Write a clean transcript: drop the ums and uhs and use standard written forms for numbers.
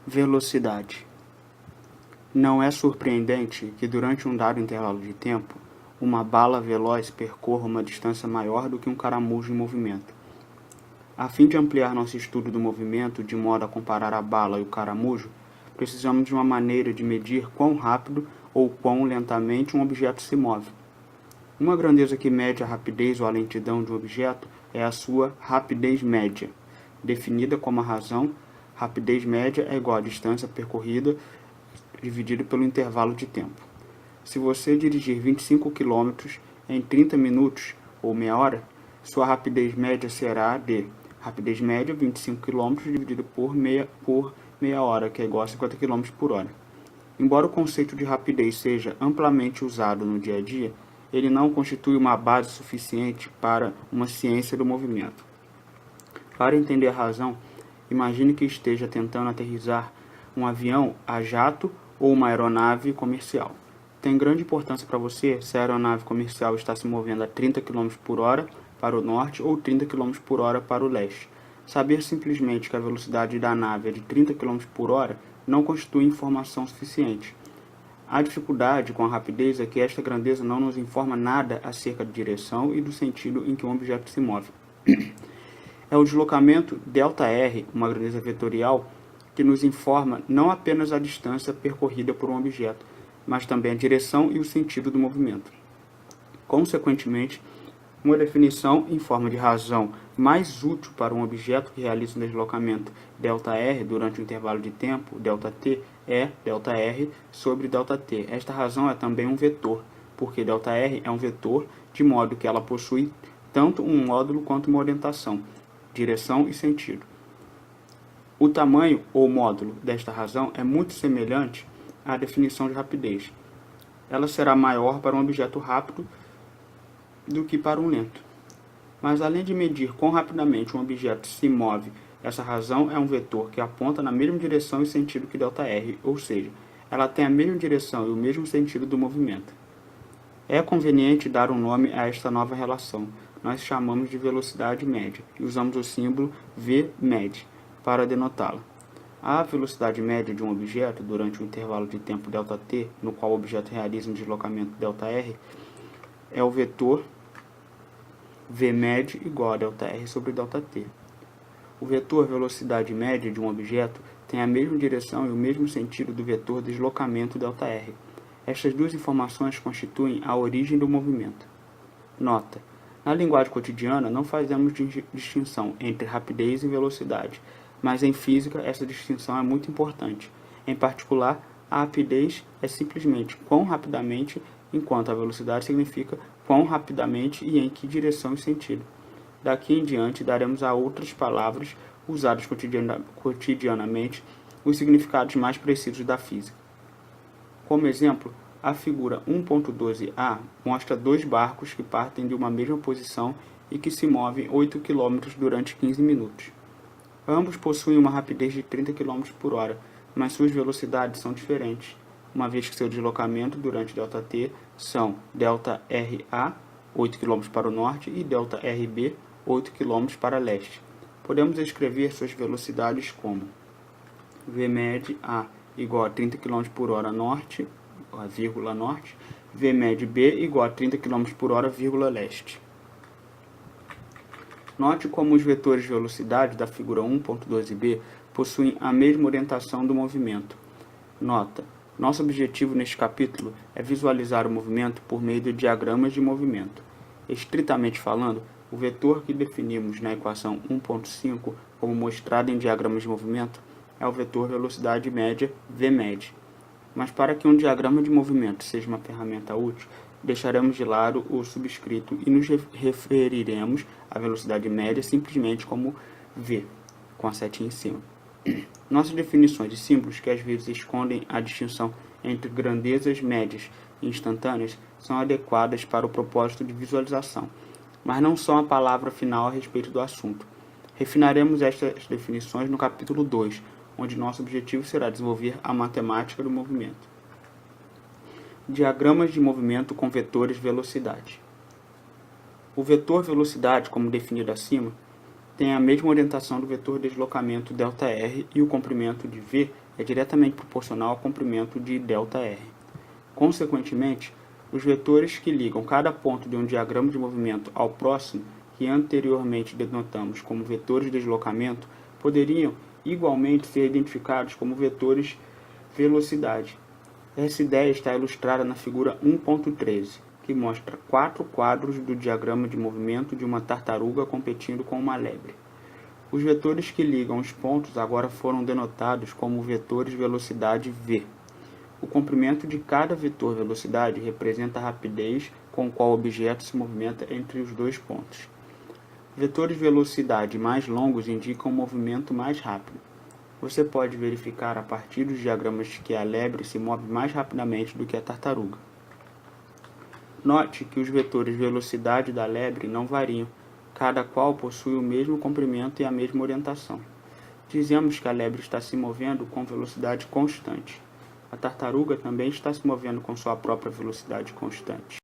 Velocidade. Não é surpreendente que durante um dado intervalo de tempo, uma bala veloz percorra uma distância maior do que um caramujo em movimento. A fim de ampliar nosso estudo do movimento de modo a comparar a bala e o caramujo, precisamos de uma maneira de medir quão rápido ou quão lentamente um objeto se move. Uma grandeza que mede a rapidez ou a lentidão de um objeto é a sua rapidez média, definida como a razão. Rapidez média é igual à distância percorrida dividido pelo intervalo de tempo. Se você dirigir 25 km em 30 minutos ou meia hora, sua rapidez média será de rapidez média 25 km dividido por meia hora, que é igual a 50 km por hora. Embora o conceito de rapidez seja amplamente usado no dia a dia, ele não constitui uma base suficiente para uma ciência do movimento. Para entender a razão, imagine que esteja tentando aterrissar um avião a jato ou uma aeronave comercial. Tem grande importância para você se a aeronave comercial está se movendo a 30 km por hora para o norte ou 30 km por hora para o leste. Saber simplesmente que a velocidade da nave é de 30 km por hora não constitui informação suficiente. A dificuldade com a rapidez é que esta grandeza não nos informa nada acerca da direção e do sentido em que um objeto se move. É o deslocamento ΔR, uma grandeza vetorial, que nos informa não apenas a distância percorrida por um objeto, mas também a direção e o sentido do movimento. Consequentemente, uma definição em forma de razão mais útil para um objeto que realiza um deslocamento ΔR durante um intervalo de tempo, ΔT, é ΔR sobre ΔT. Esta razão é também um vetor, porque ΔR é um vetor de modo que ela possui tanto um módulo quanto uma orientação, direção e sentido. O tamanho ou módulo desta razão é muito semelhante à definição de rapidez. Ela será maior para um objeto rápido do que para um lento. Mas além de medir quão rapidamente um objeto se move, essa razão é um vetor que aponta na mesma direção e sentido que ΔR, ou seja, ela tem a mesma direção e o mesmo sentido do movimento. É conveniente dar um nome a esta nova relação. Nós chamamos de velocidade média e usamos o símbolo Vmed para denotá-la. A velocidade média de um objeto durante um intervalo de tempo ΔT, no qual o objeto realiza um deslocamento ΔR, é o vetor Vmed igual a ΔR sobre ΔT. O vetor velocidade média de um objeto tem a mesma direção e o mesmo sentido do vetor deslocamento ΔR. Estas duas informações constituem a origem do movimento. Nota: na linguagem cotidiana não fazemos distinção entre rapidez e velocidade, mas em física essa distinção é muito importante. Em particular, a rapidez é simplesmente quão rapidamente, enquanto a velocidade significa quão rapidamente e em que direção e sentido. Daqui em diante daremos a outras palavras usadas cotidianamente os significados mais precisos da física. Como exemplo, a figura 1.12a mostra dois barcos que partem de uma mesma posição e que se movem 8 km durante 15 minutos. Ambos possuem uma rapidez de 30 km por hora, mas suas velocidades são diferentes, uma vez que seu deslocamento durante ΔT são ΔRA, 8 km para o norte, e ΔRB, 8 km para leste. Podemos escrever suas velocidades como Vmed A igual a 30 km por hora norte, vírgula norte, Vmed B igual a 30 km por hora, vírgula leste. Note como os vetores de velocidade da figura 1.12b possuem a mesma orientação do movimento. Nota: nosso objetivo neste capítulo é visualizar o movimento por meio de diagramas de movimento. Estritamente falando, o vetor que definimos na equação 1.5 como mostrado em diagramas de movimento é o vetor velocidade média Vmed. Mas para que um diagrama de movimento seja uma ferramenta útil, deixaremos de lado o subscrito e nos referiremos à velocidade média simplesmente como V, com a setinha em cima. Nossas definições de símbolos, que às vezes escondem a distinção entre grandezas médias e instantâneas, são adequadas para o propósito de visualização, mas não são a palavra final a respeito do assunto. Refinaremos estas definições no capítulo 2, onde nosso objetivo será desenvolver a matemática do movimento. Diagramas de movimento com vetores velocidade. O vetor velocidade, como definido acima, tem a mesma orientação do vetor deslocamento ΔR e o comprimento de V é diretamente proporcional ao comprimento de ΔR. Consequentemente, os vetores que ligam cada ponto de um diagrama de movimento ao próximo, que anteriormente denotamos como vetores de deslocamento, poderiam igualmente ser identificados como vetores velocidade. Essa ideia está ilustrada na figura 1.13, que mostra 4 quadros do diagrama de movimento de uma tartaruga competindo com uma lebre. Os vetores que ligam os pontos agora foram denotados como vetores velocidade V. O comprimento de cada vetor velocidade representa a rapidez com qual o objeto se movimenta entre os dois pontos. Vetores velocidade mais longos indicam um movimento mais rápido. Você pode verificar a partir dos diagramas que a lebre se move mais rapidamente do que a tartaruga. Note que os vetores velocidade da lebre não variam, cada qual possui o mesmo comprimento e a mesma orientação. Dizemos que a lebre está se movendo com velocidade constante. A tartaruga também está se movendo com sua própria velocidade constante.